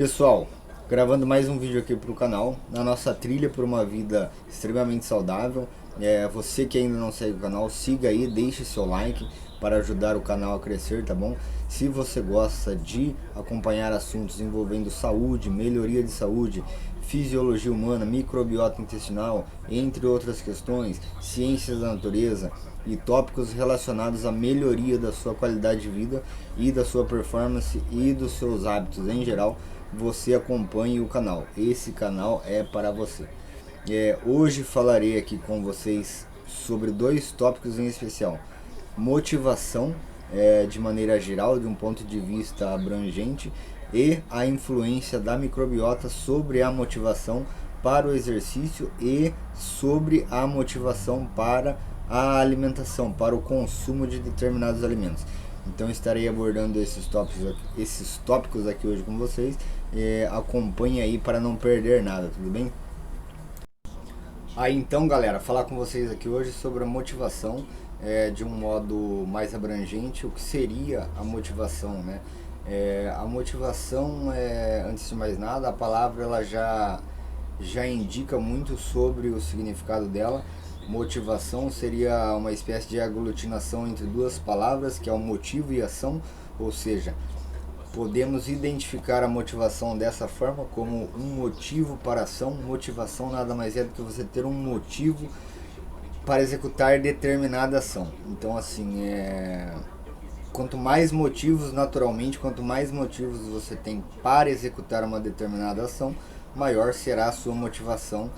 Pessoal, gravando mais um vídeo aqui para o canal, na nossa trilha por uma vida extremamente saudável. Você que ainda não segue o canal, siga aí, deixe seu like para ajudar o canal a crescer, tá bom? Se você gosta de acompanhar assuntos envolvendo saúde, melhoria de saúde, fisiologia humana, microbiota intestinal, entre outras questões, ciências da natureza e tópicos relacionados à melhoria da sua qualidade de vida e da sua performance e dos seus hábitos em geral, você acompanhe o canal. Esse canal é para você. Hoje falarei aqui com vocês sobre dois tópicos em especial: motivação, de maneira geral, de um ponto de vista abrangente, e a influência da microbiota sobre a motivação para o exercício e sobre a motivação para a alimentação, para o consumo de determinados alimentos. Então estarei abordando esses tópicos aqui hoje com vocês. Acompanhe aí para não perder nada, tudo bem? Aí então, galera, falar com vocês aqui hoje sobre a motivação, de um modo mais abrangente. O que seria a motivação, né? A motivação, antes de mais nada, a palavra ela já indica muito sobre o significado dela. Motivação seria uma espécie de aglutinação entre duas palavras, que é o motivo e ação, ou seja, podemos identificar a motivação dessa forma, como um motivo para a ação. Motivação nada mais é do que você ter um motivo para executar determinada ação. Então, assim, quanto mais motivos, naturalmente, quanto mais motivos você tem para executar uma determinada ação, maior será a sua motivação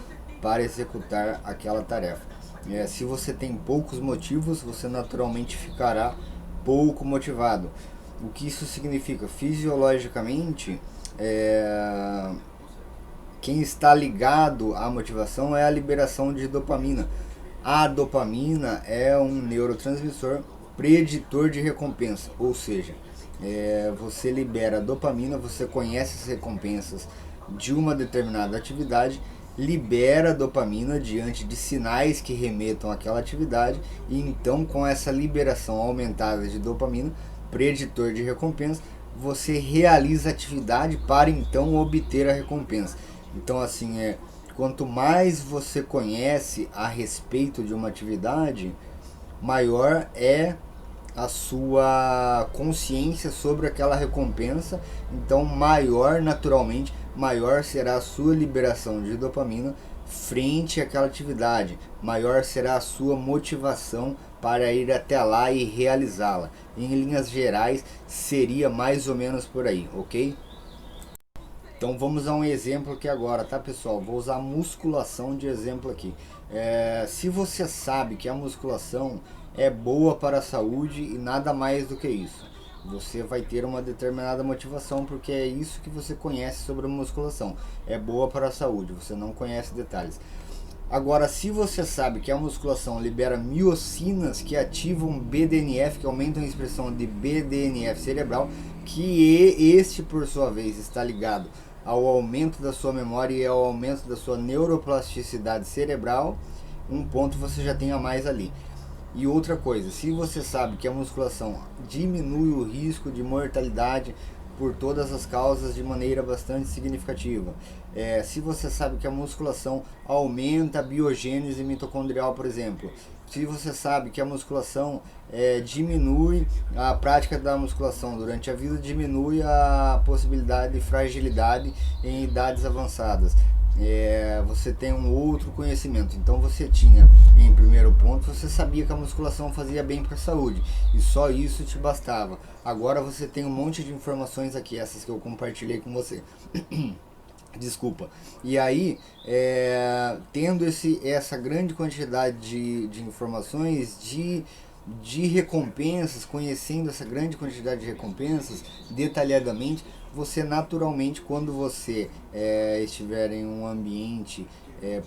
para executar aquela tarefa. Se você tem poucos motivos, você naturalmente ficará pouco motivado. O que isso significa? Fisiologicamente, quem está ligado à motivação é a liberação de dopamina. A dopamina é um neurotransmissor preditor de recompensa, ou seja, você libera dopamina, você conhece as recompensas de uma determinada atividade, libera dopamina diante de sinais que remetam àquela atividade, e então, com essa liberação aumentada de dopamina, preditor de recompensa, você realiza a atividade para então obter a recompensa. Então, assim, quanto mais você conhece a respeito de uma atividade, maior é a sua consciência sobre aquela recompensa. Então, naturalmente, maior será a sua liberação de dopamina frente àquela atividade, maior será a sua motivação para ir até lá e realizá-la. Em linhas gerais, seria mais ou menos por aí, ok? Então vamos a um exemplo aqui agora, tá, pessoal? Vou usar musculação de exemplo aqui. Se você sabe que a musculação é boa para a saúde e nada mais do que isso, você vai ter uma determinada motivação, porque é isso que você conhece sobre a musculação. É boa para a saúde, você não conhece detalhes. Agora, se você sabe que a musculação libera miocinas que ativam BDNF, que aumentam a expressão de BDNF cerebral, que este por sua vez está ligado ao aumento da sua memória e ao aumento da sua neuroplasticidade cerebral, um ponto você já tem a mais ali. E outra coisa, se você sabe que a musculação diminui o risco de mortalidade por todas as causas de maneira bastante significativa, se você sabe que a musculação aumenta a biogênese mitocondrial, por exemplo, se você sabe que a musculação diminui a prática da musculação durante a vida, diminui a possibilidade de fragilidade em idades avançadas, você tem um outro conhecimento. Então você tinha, em primeiro ponto, você sabia que a musculação fazia bem para a saúde, e só isso te bastava. Agora você tem um monte de informações aqui, essas que eu compartilhei com você. Desculpa. E aí, tendo essa grande quantidade de informações, de recompensas, conhecendo essa grande quantidade de recompensas detalhadamente, você naturalmente, quando você estiver em um ambiente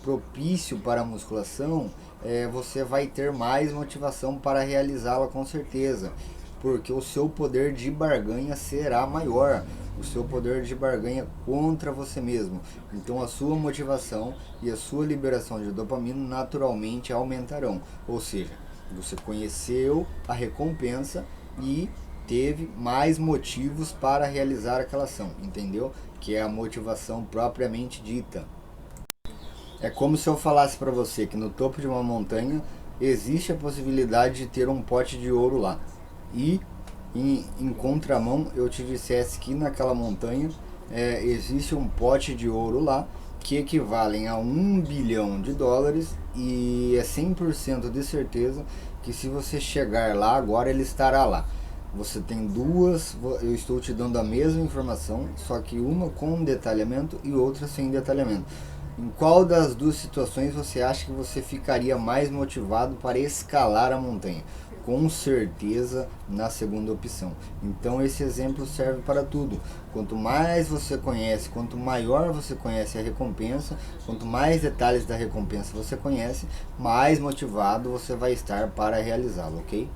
propício para a musculação, você vai ter mais motivação para realizá-la, com certeza, porque o seu poder de barganha será maior, o seu poder de barganha contra você mesmo. Então a sua motivação e a sua liberação de dopamina naturalmente aumentarão, ou seja, você conheceu a recompensa e teve mais motivos para realizar aquela ação, entendeu? Que é a motivação propriamente dita. É como se eu falasse para você que no topo de uma montanha existe a possibilidade de ter um pote de ouro lá. E em contramão eu te dissesse que naquela montanha existe um pote de ouro lá que equivalem a US$ 1 bilhão e é 100% de certeza que se você chegar lá agora ele estará lá. Você tem duas, eu estou te dando a mesma informação, só que uma com detalhamento e outra sem detalhamento. Em qual das duas situações você acha que você ficaria mais motivado para escalar a montanha? Com certeza na segunda opção. Então esse exemplo serve para tudo. Quanto mais você conhece, quanto maior você conhece a recompensa, quanto mais detalhes da recompensa você conhece, mais motivado você vai estar para realizá-lo, ok?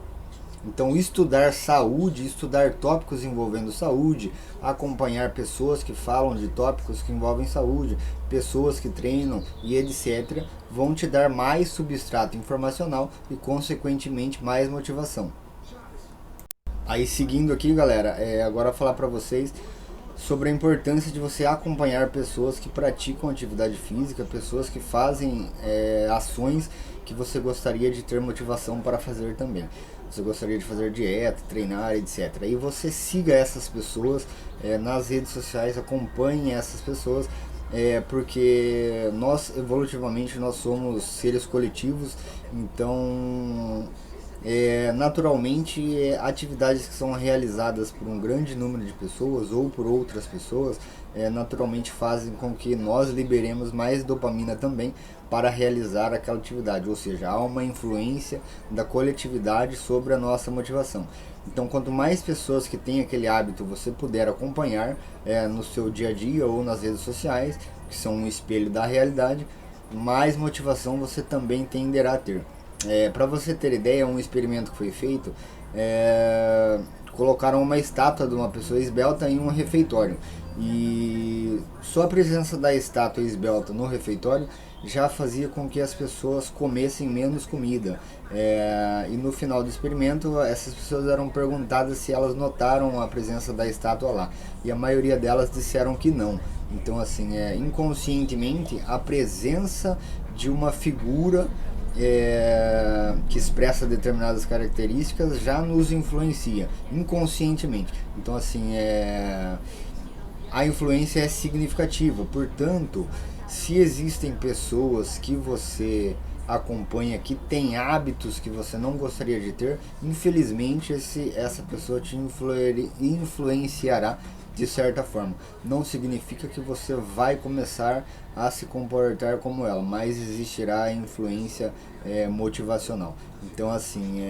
Então estudar saúde, estudar tópicos envolvendo saúde, acompanhar pessoas que falam de tópicos que envolvem saúde, pessoas que treinam e etc. vão te dar mais substrato informacional e consequentemente mais motivação. Aí seguindo aqui galera, agora falar para vocês sobre a importância de você acompanhar pessoas que praticam atividade física, pessoas que fazem ações que você gostaria de ter motivação para fazer também. Você gostaria de fazer dieta, treinar, etc. E você siga essas pessoas nas redes sociais, acompanhe essas pessoas, porque nós evolutivamente nós somos seres coletivos, então naturalmente atividades que são realizadas por um grande número de pessoas ou por outras pessoas naturalmente fazem com que nós liberemos mais dopamina também para realizar aquela atividade, ou seja, há uma influência da coletividade sobre a nossa motivação. Então quanto mais pessoas que têm aquele hábito você puder acompanhar no seu dia a dia ou nas redes sociais, que são um espelho da realidade, mais motivação você também tenderá a ter. Para você ter ideia, um experimento que foi feito, colocaram uma estátua de uma pessoa esbelta em um refeitório, e só a presença da estátua esbelta no refeitório já fazia com que as pessoas comessem menos comida. E no final do experimento essas pessoas eram perguntadas se elas notaram a presença da estátua lá, e a maioria delas disseram que não. Então assim, inconscientemente a presença de uma figura que expressa determinadas características já nos influencia inconscientemente. Então assim, a influência é significativa. Portanto, se existem pessoas que você acompanha que tem hábitos que você não gostaria de ter, infelizmente essa pessoa te influenciará de certa forma. Não significa que você vai começar a se comportar como ela, mas existirá a influência motivacional. Então assim,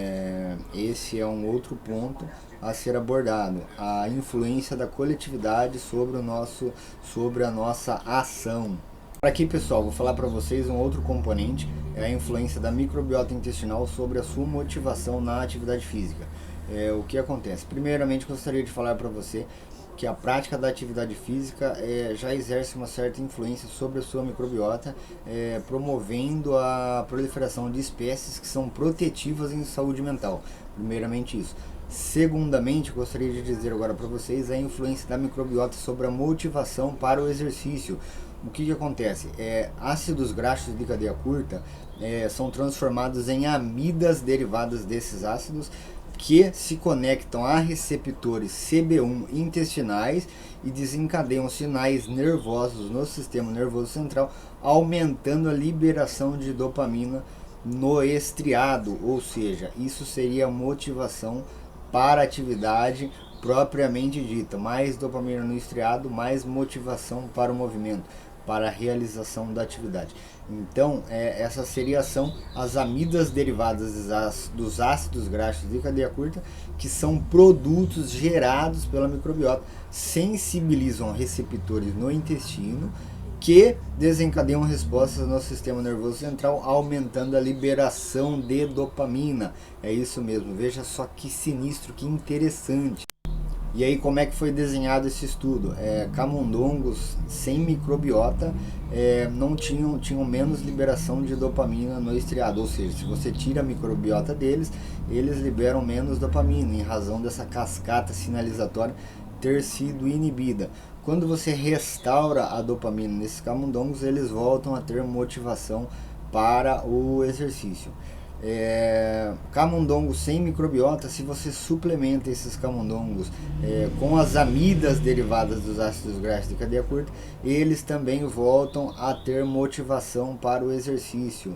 esse é um outro ponto a ser abordado, a influência da coletividade sobre a nossa ação. Aqui pessoal, vou falar para vocês um outro componente, é a influência da microbiota intestinal sobre a sua motivação na atividade física. O que acontece? Primeiramente gostaria de falar para você que a prática da atividade física já exerce uma certa influência sobre a sua microbiota, promovendo a proliferação de espécies que são protetivas em saúde mental. Primeiramente isso. Segundamente, gostaria de dizer agora para vocês a influência da microbiota sobre a motivação para o exercício. O que acontece? Ácidos graxos de cadeia curta são transformados em amidas derivadas desses ácidos, que se conectam a receptores CB1 intestinais e desencadeiam sinais nervosos no sistema nervoso central, aumentando a liberação de dopamina no estriado, ou seja, isso seria a motivação para a atividade propriamente dita. Mais dopamina no estriado, mais motivação para o movimento, para a realização da atividade. Então, essa seria a ação, as amidas derivadas dos ácidos graxos de cadeia curta, que são produtos gerados pela microbiota, sensibilizam receptores no intestino, que desencadeiam respostas no sistema nervoso central, aumentando a liberação de dopamina. É isso mesmo, veja só que sinistro, que interessante. E aí como é que foi desenhado esse estudo? Camundongos sem microbiota não tinham menos liberação de dopamina no estriado, ou seja, se você tira a microbiota deles, eles liberam menos dopamina, em razão dessa cascata sinalizatória ter sido inibida. Quando você restaura a dopamina nesses camundongos, eles voltam a ter motivação para o exercício. Camundongos sem microbiota, se você suplementa esses camundongos com as amidas derivadas dos ácidos graxos de cadeia curta, eles também voltam a ter motivação para o exercício.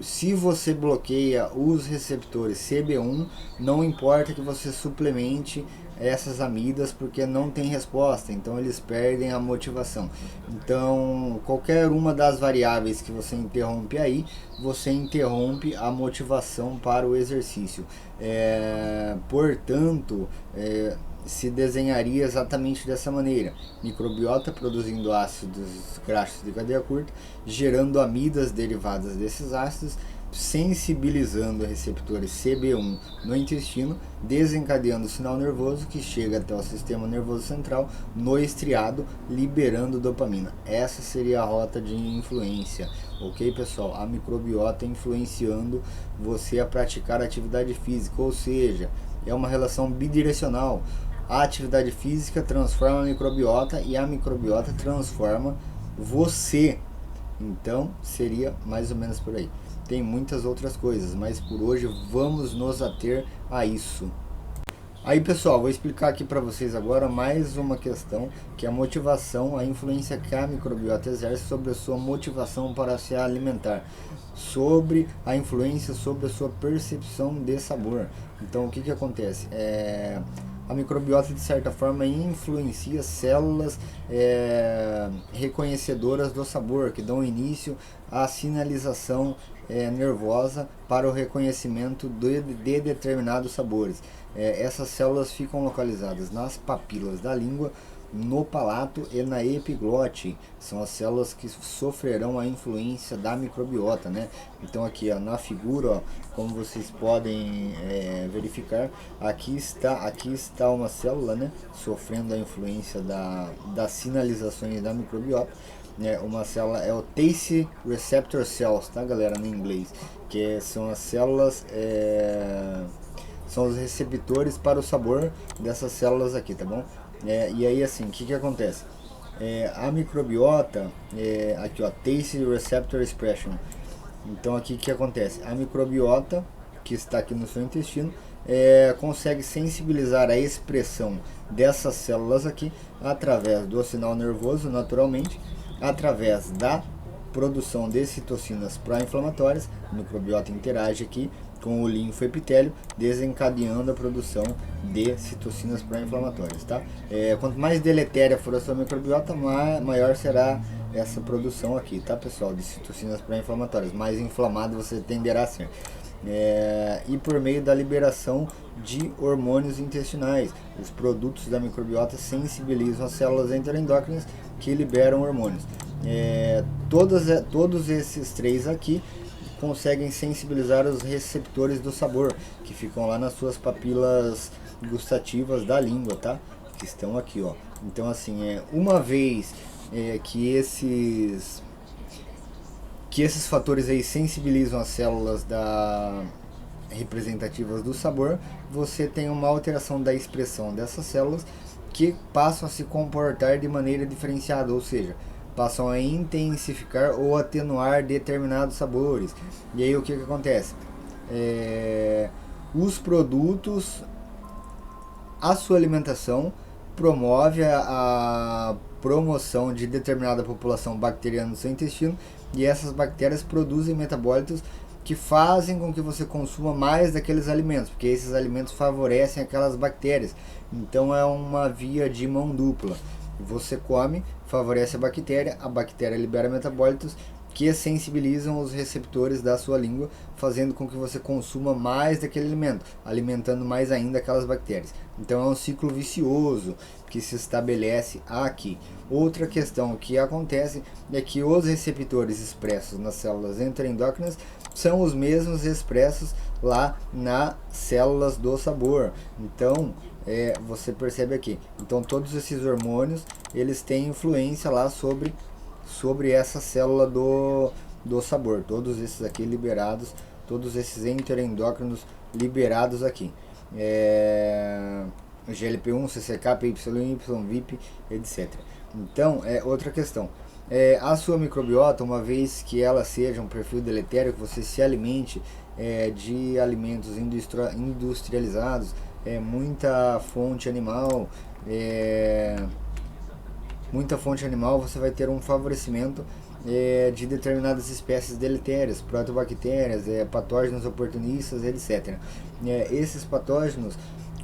Se você bloqueia os receptores CB1, não importa que você suplemente essas amidas, porque não tem resposta, então eles perdem a motivação. Então qualquer uma das variáveis que você interrompe aí, você interrompe a motivação para o exercício. Portanto, se desenharia exatamente dessa maneira: microbiota produzindo ácidos graxos de cadeia curta, gerando amidas derivadas desses ácidos, sensibilizando receptores CB1 no intestino, desencadeando o sinal nervoso que chega até o sistema nervoso central no estriado, liberando dopamina. Essa seria a rota de influência, ok, pessoal? A microbiota influenciando você a praticar atividade física, ou seja, é uma relação bidirecional. A atividade física transforma a microbiota e a microbiota transforma você. Então seria mais ou menos por aí. Tem muitas outras coisas, mas por hoje vamos nos ater a isso. Aí, pessoal, vou explicar aqui para vocês agora mais uma questão, que é a motivação, a influência que a microbiota exerce sobre a sua motivação para se alimentar, sobre a influência sobre a sua percepção de sabor. Então, o que acontece? A microbiota, de certa forma, influencia células reconhecedoras do sabor, que dão início à sinalização nervosa para o reconhecimento de determinados sabores. Essas células ficam localizadas nas papilas da língua, no palato e na epiglote. São as células que sofrerão a influência da microbiota, né? Então aqui, ó, na figura, ó, como vocês podem verificar, aqui está uma célula, né, sofrendo a influência das sinalizações da microbiota. Uma célula é o Taste Receptor Cells, tá, galera, no inglês, que são as células, são os receptores para o sabor dessas células aqui, tá bom? E aí, assim, o que acontece? A microbiota, aqui, ó, Taste Receptor Expression. Então aqui o que acontece? A microbiota, que está aqui no seu intestino, consegue sensibilizar a expressão dessas células aqui através do sinal nervoso, naturalmente, através da produção de citocinas pró-inflamatórias. A microbiota interage aqui com o linfoepitélio, desencadeando a produção de citocinas pró-inflamatórias, tá? Quanto mais deletéria for a sua microbiota, maior será essa produção aqui, tá, pessoal, de citocinas pró-inflamatórias. Mais inflamado você tenderá a ser. E por meio da liberação de hormônios intestinais, os produtos da microbiota sensibilizam as células enteroendócrinas que liberam hormônios. Todos esses três aqui conseguem sensibilizar os receptores do sabor, que ficam lá nas suas papilas gustativas da língua, tá? Que estão aqui, ó. Então, assim, uma vez que esses fatores aí sensibilizam as células representativas do sabor, você tem uma alteração da expressão dessas células, que passam a se comportar de maneira diferenciada, ou seja, passam a intensificar ou atenuar determinados sabores. E aí o que acontece? Os produtos, a sua alimentação promove a promoção de determinada população bacteriana no seu intestino, e essas bactérias produzem metabólitos que fazem com que você consuma mais daqueles alimentos, porque esses alimentos favorecem aquelas bactérias. Então é uma via de mão dupla. Você come, favorece a bactéria libera metabólitos que sensibilizam os receptores da sua língua, fazendo com que você consuma mais daquele alimento, alimentando mais ainda aquelas bactérias. Então é um ciclo vicioso que se estabelece aqui. Outra questão que acontece é que os receptores expressos nas células enteroendócrinas são os mesmos expressos lá nas células do sabor. Então você percebe aqui. Então todos esses hormônios, eles têm influência lá sobre essa célula do sabor. Todos esses aqui liberados, todos esses enteroendócrinos liberados aqui. GLP-1, CCK, PYY, VIP, etc. Então, outra questão. A sua microbiota, uma vez que ela seja um perfil deletério, que você se alimente de alimentos industrializados, muita fonte animal, você vai ter um favorecimento de determinadas espécies deletérias, protobactérias, patógenos oportunistas, etc. Esses patógenos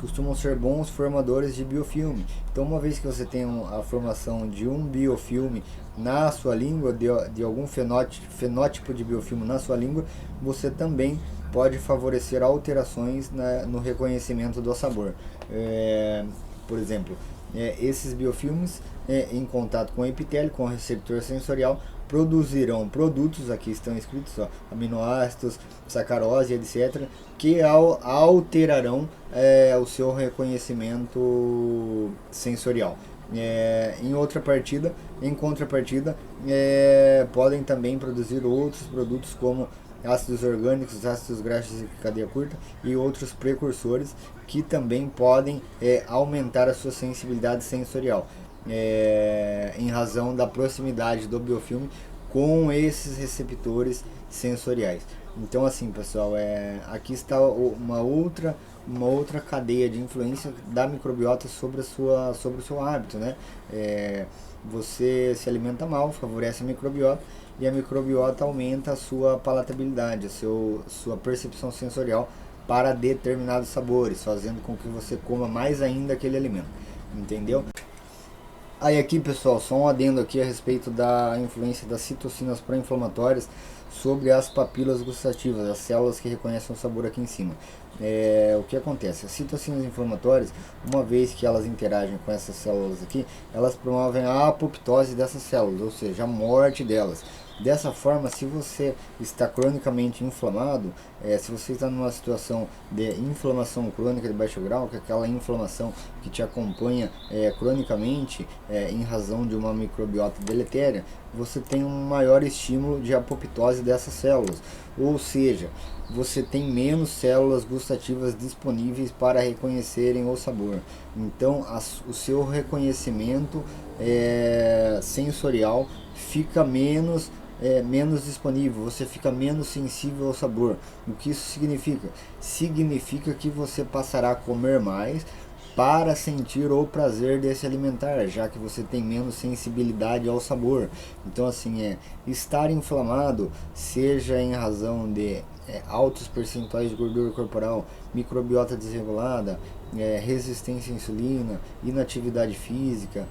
costumam ser bons formadores de biofilme. Então, uma vez que você tem a formação de um biofilme na sua língua, de algum fenótipo de biofilme na sua língua, você também pode favorecer alterações no reconhecimento do sabor. Por exemplo, esses biofilmes, em contato com o epitélio, com o receptor sensorial, produzirão produtos, aqui estão escritos, aminoácidos, sacarose, etc., que alterarão o seu reconhecimento sensorial. Em contrapartida, podem também produzir outros produtos como ácidos orgânicos, ácidos graxos de cadeia curta e outros precursores que também podem aumentar a sua sensibilidade sensorial, em razão da proximidade do biofilme com esses receptores sensoriais. Então, assim, pessoal, aqui está uma outra cadeia de influência da microbiota sobre o seu hábito, né? Você se alimenta mal, favorece a microbiota, e a microbiota aumenta a sua palatabilidade, sua percepção sensorial para determinados sabores, fazendo com que você coma mais ainda aquele alimento, entendeu? Aí aqui, pessoal, só um adendo aqui a respeito da influência das citocinas pró-inflamatórias sobre as papilas gustativas, as células que reconhecem o sabor aqui em cima. O que acontece? As citocinas inflamatórias, uma vez que elas interagem com essas células aqui, elas promovem a apoptose dessas células, ou seja, a morte delas. Dessa forma, se você está cronicamente inflamado, se você está numa situação de inflamação crônica de baixo grau, que é aquela inflamação que te acompanha cronicamente em razão de uma microbiota deletéria, você tem um maior estímulo de apoptose dessas células, ou seja, você tem menos células gustativas disponíveis para reconhecerem o sabor. Então, o seu reconhecimento sensorial fica menos disponível, você fica menos sensível ao sabor. O que isso significa? Significa que você passará a comer mais para sentir o prazer de se alimentar, já que você tem menos sensibilidade ao sabor. Então, assim, estar inflamado, seja em razão de altos percentuais de gordura corporal, microbiota desregulada, resistência à insulina, inatividade física,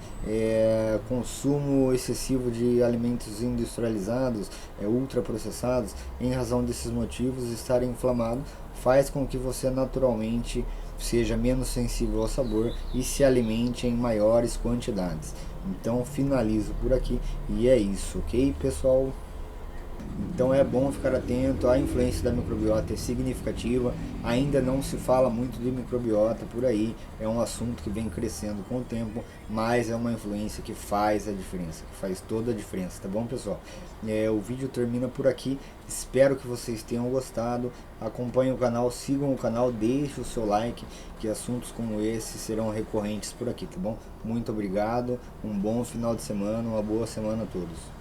consumo excessivo de alimentos industrializados, ultraprocessados, em razão desses motivos, estar inflamado faz com que você naturalmente seja menos sensível ao sabor e se alimente em maiores quantidades. Então finalizo por aqui e é isso, ok, pessoal? Então é bom ficar atento, a influência da microbiota é significativa, ainda não se fala muito de microbiota por aí, é um assunto que vem crescendo com o tempo, mas é uma influência que faz a diferença, que faz toda a diferença, tá bom, pessoal? O vídeo termina por aqui, espero que vocês tenham gostado, acompanhem o canal, sigam o canal, deixem o seu like, que assuntos como esse serão recorrentes por aqui, tá bom? Muito obrigado, um bom final de semana, uma boa semana a todos.